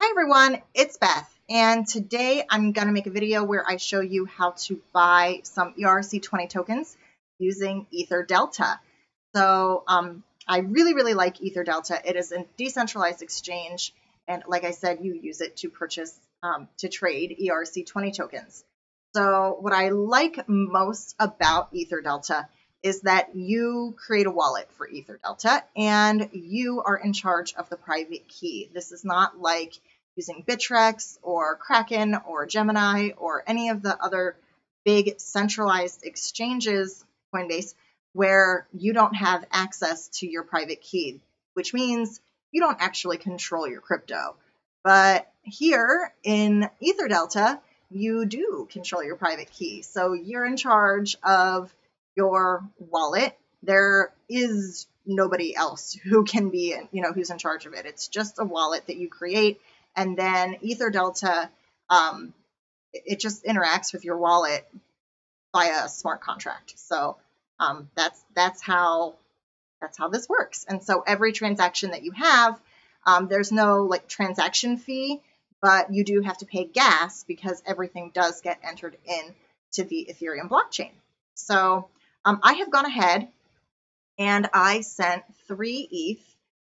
Hi everyone, it's Beth, and today I'm going to make a video where I show you how to buy some ERC20 tokens using EtherDelta. So I really like EtherDelta. It is a decentralized exchange, and like I said, you use it to purchase, to trade ERC20 tokens. So what I like most about EtherDelta is that you create a wallet for EtherDelta and you are in charge of the private key. This is not like using Bittrex or Kraken or Gemini or any of the other big centralized exchanges, Coinbase, where you don't have access to your private key, which means you don't actually control your crypto. But here in EtherDelta, you do control your private key. So you're in charge of your wallet. There is nobody else who can be, who's in charge of it. It's just a wallet that you create, and then EtherDelta, it just interacts with your wallet via a smart contract. So that's how this works. And so every transaction that you have, there's no like transaction fee, but you do have to pay gas because everything does get entered in to the Ethereum blockchain. So I have gone ahead and I sent 3 ETH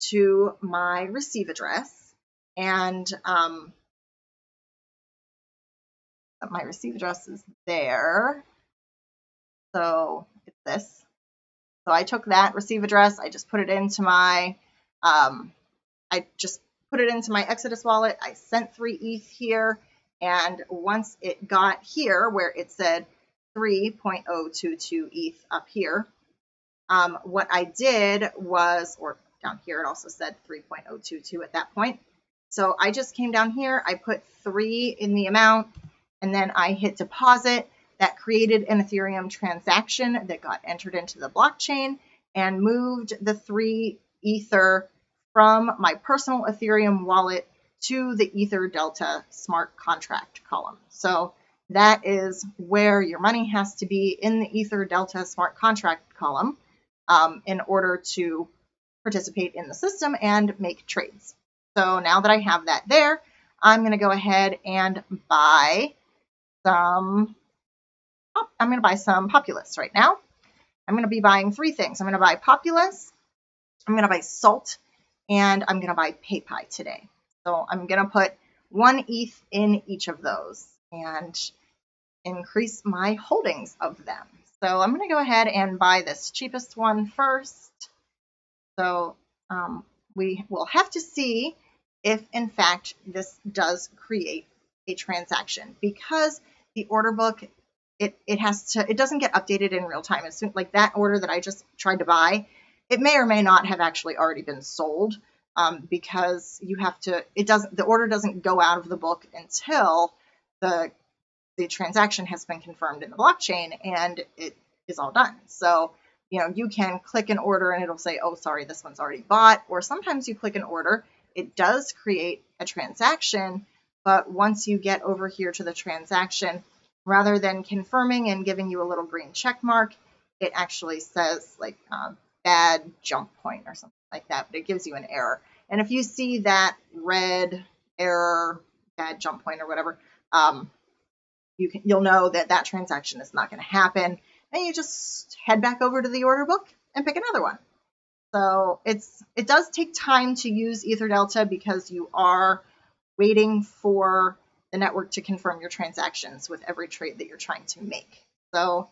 to my receive address, and my receive address is there. So it's this. So I took that receive address, I just put it into my Exodus wallet. I sent 3 ETH here, and once it got here where it said 3.022 ETH up here, what I did was, or down here it also said 3.022 at that point. So I just came down here, I put 3 in the amount, and then I hit deposit. That created an Ethereum transaction that got entered into the blockchain and moved the 3 Ether from my personal Ethereum wallet to the EtherDelta smart contract column. So that is where your money has to be, in the EtherDelta smart contract column, in order to participate in the system and make trades. So now that I have that there, I'm going to go ahead and buy some Populous right now. I'm going to be buying 3 things. I'm going to buy Populous, I'm going to buy Salt, and I'm going to buy PayPie today. So I'm going to put 1 ETH in each of those and increase my holdings of them. So I'm going to go ahead and buy this cheapest one first. So we will have to see if, in fact, this does create a transaction, because the order book, it doesn't get updated in real time. As soon, like that order that I just tried to buy, it may or may not have actually already been sold, because you have to. The order doesn't go out of the book until the transaction has been confirmed in the blockchain and it is all done. So you can click an order and it'll say, oh, sorry, this one's already bought. Or sometimes you click an order, it does create a transaction, but once you get over here to the transaction, rather than confirming and giving you a little green check mark, it actually says like bad jump point or something like that, but it gives you an error. And if you see that red error, bad jump point or whatever, you'll know that that transaction is not going to happen, and you just head back over to the order book and pick another one. So it does take time to use EtherDelta because you are waiting for the network to confirm your transactions with every trade that you're trying to make. So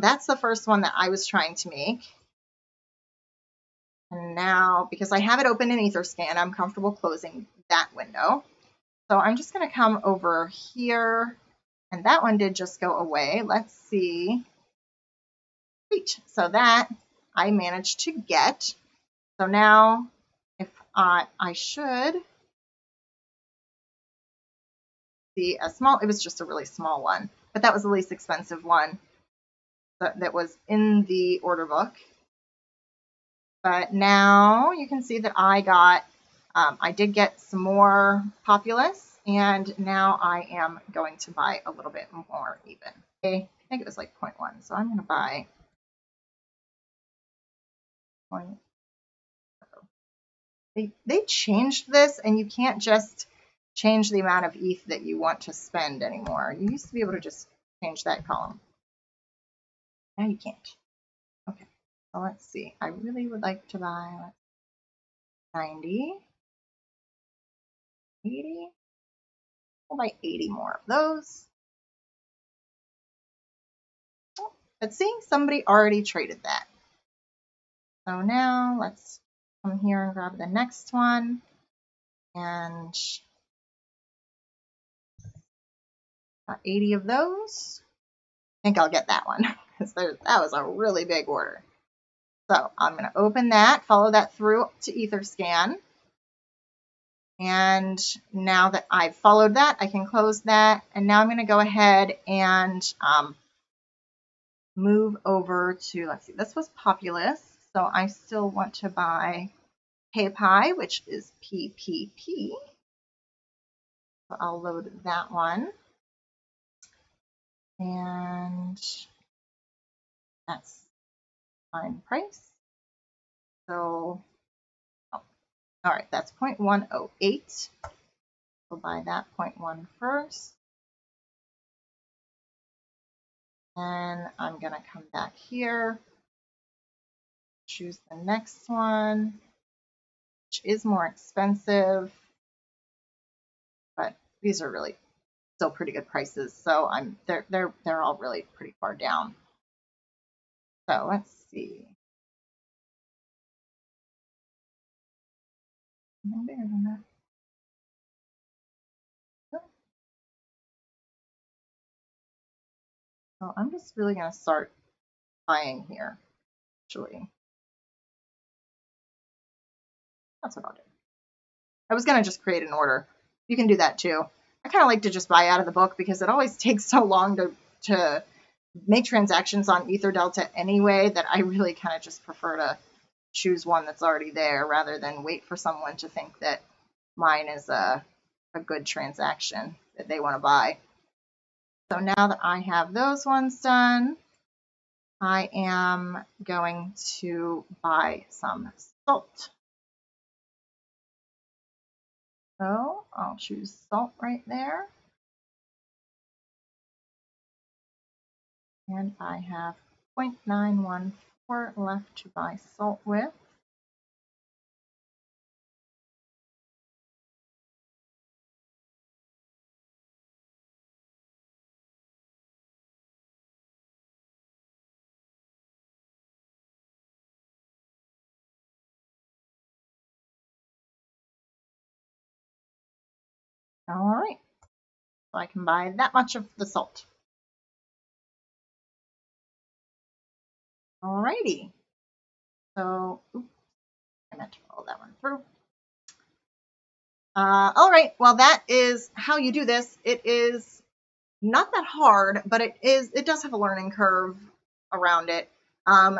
that's the first one that I was trying to make. And now, because I have it open in Etherscan, I'm comfortable closing that window. So I'm just going to come over here, and that one did just go away. Let's see. Great. So that I managed to get. So now if I should see a small, it was just a really small one, but that was the least expensive one that was in the order book. But now you can see that I did get some more Populous, and now I am going to buy a little bit more even. I think it was like 0.1, so I'm going to buy 0.0. They changed this, and you can't just change the amount of ETH that you want to spend anymore. You used to be able to just change that column. Now you can't. Okay, so let's see. I really would like to buy 90, 80. We'll buy 80 more of those. But see, somebody already traded that. So now let's come here and grab the next one. And 80 of those. I think I'll get that one because that was a really big order. So I'm going to open that, follow that through to Etherscan. And now that I've followed that, I can close that. And now I'm going to go ahead and move over to, let's see, this was Populous. So I still want to buy PayPie, which is PPP. So I'll load that one. And that's fine price. So, all right, that's 0.108. We'll buy that 0.1 first. And I'm going to come back here, choose the next one, which is more expensive, but these are really still pretty good prices. So they're all really pretty far down. So let's see. Something bigger than that. So I'm just really going to start buying here, actually. That's what I'll do. I was going to just create an order. You can do that too. I kind of like to just buy out of the book because it always takes so long to make transactions on EtherDelta anyway that I really kind of just prefer to choose one that's already there rather than wait for someone to think that mine is a good transaction that they want to buy. So now that I have those ones done, I am going to buy some salt. So I'll choose salt right there. And I have 0.914 left to buy salt with. All right, so I can buy that much of the salt. All righty, so I meant to follow that one through. All right, well, that is how you do this. It is not that hard, but it does have a learning curve around it.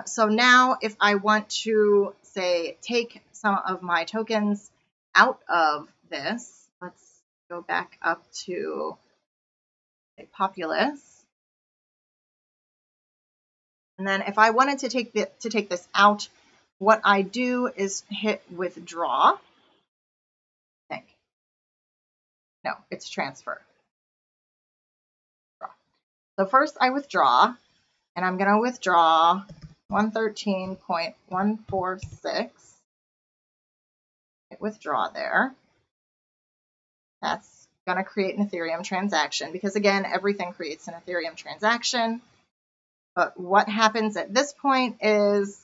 So now if I want to, say, take some of my tokens out of this, let's go back up to, say, Populous. And then if I wanted to take this out, what I do is hit withdraw. I think. No, it's transfer. So first I withdraw, and I'm going to withdraw 113.146. Hit withdraw there. That's going to create an Ethereum transaction because, again, everything creates an Ethereum transaction. But what happens at this point is,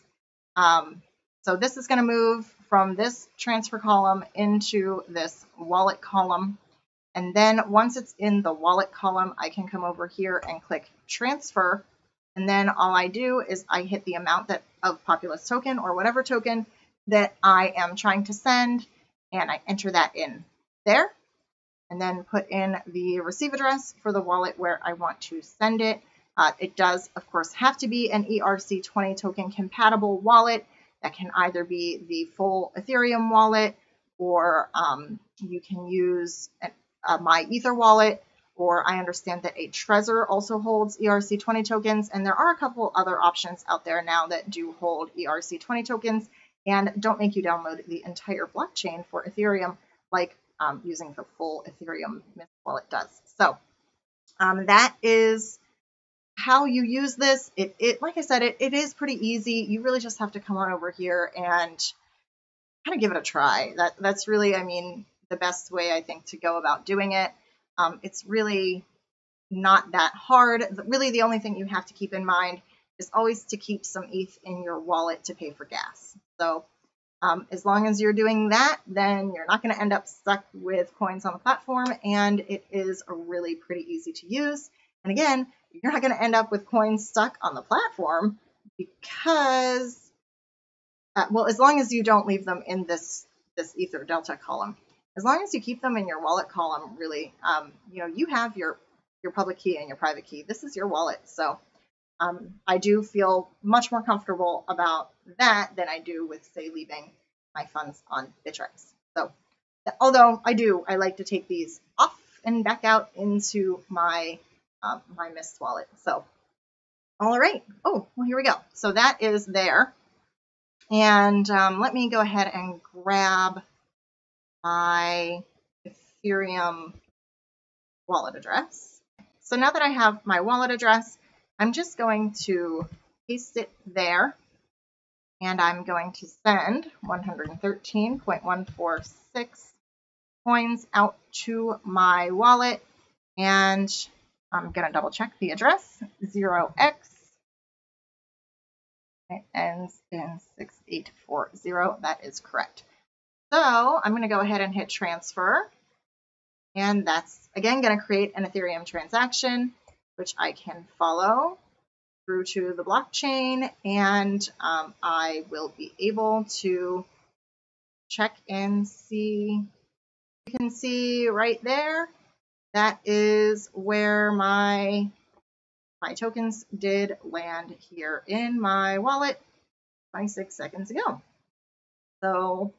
so this is going to move from this transfer column into this wallet column. And then once it's in the wallet column, I can come over here and click transfer. And then all I do is I hit the amount of Populous token or whatever token that I am trying to send, and I enter that in there, and then put in the receive address for the wallet where I want to send it. It does, of course, have to be an ERC20 token compatible wallet. That can either be the full Ethereum wallet, or you can use my Ether wallet, or I understand that a Trezor also holds ERC20 tokens, and there are a couple other options out there now that do hold ERC20 tokens and don't make you download the entire blockchain for Ethereum like using the full Ethereum Mist wallet does. So that is how you use this. It like I said, it is pretty easy. You really just have to come on over here and kind of give it a try. That's really, I mean, the best way I think to go about doing it. It's really not that hard. Really, the only thing you have to keep in mind is always to keep some ETH in your wallet to pay for gas. So as long as you're doing that, then you're not going to end up stuck with coins on the platform, and it is really pretty easy to use. And again, you're not going to end up with coins stuck on the platform because, well, as long as you don't leave them in this EtherDelta column. As long as you keep them in your wallet column, really, you know, you have your public key and your private key. This is your wallet. So I do feel much more comfortable about that than I do with, say, leaving my funds on Bittrex. So although I like to take these off and back out into my my Mist wallet. So all right. Oh, well, here we go. So that is there. And let me go ahead and grab my Ethereum wallet address. So now that I have my wallet address, I'm just going to paste it there, and I'm going to send 113.146 coins out to my wallet, and I'm going to double check the address, 0x, it ends in 6840, that is correct. So I'm going to go ahead and hit transfer, and that's, again, going to create an Ethereum transaction, which I can follow through to the blockchain, and I will be able to check and see. You can see right there, that is where my tokens did land here in my wallet 26 seconds ago. So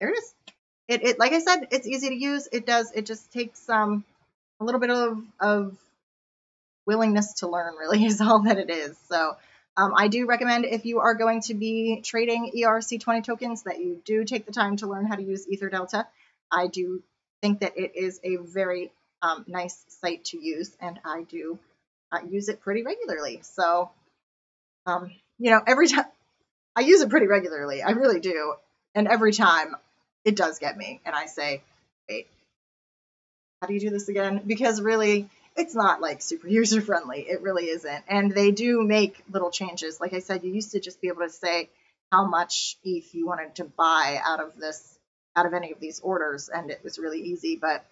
there it is. It like I said, it's easy to use. It just takes a little bit of willingness to learn, really, is all that it is. So I do recommend, if you are going to be trading ERC20 tokens, that you do take the time to learn how to use EtherDelta. I do think that it is a very nice site to use, and I do use it pretty regularly. So, you know, every time I use it pretty regularly, I really do. And every time it does get me, and I say, wait, how do you do this again? Because really, it's not like super user friendly. It really isn't. And they do make little changes. Like I said, you used to just be able to say how much ETH you wanted to buy out of any of these orders, and it was really easy. But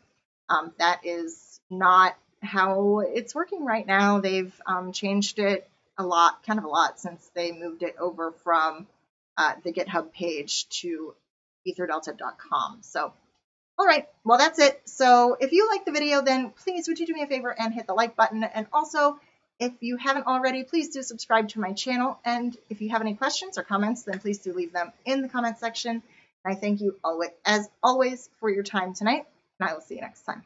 that is not how it's working right now. They've changed it kind of a lot, since they moved it over from the GitHub page to etherdelta.com. So, all right, well, that's it. So if you like the video, then please would you do me a favor and hit the like button. And also, if you haven't already, please do subscribe to my channel. And if you have any questions or comments, then please do leave them in the comment section. And I thank you as always for your time tonight, and I will see you next time.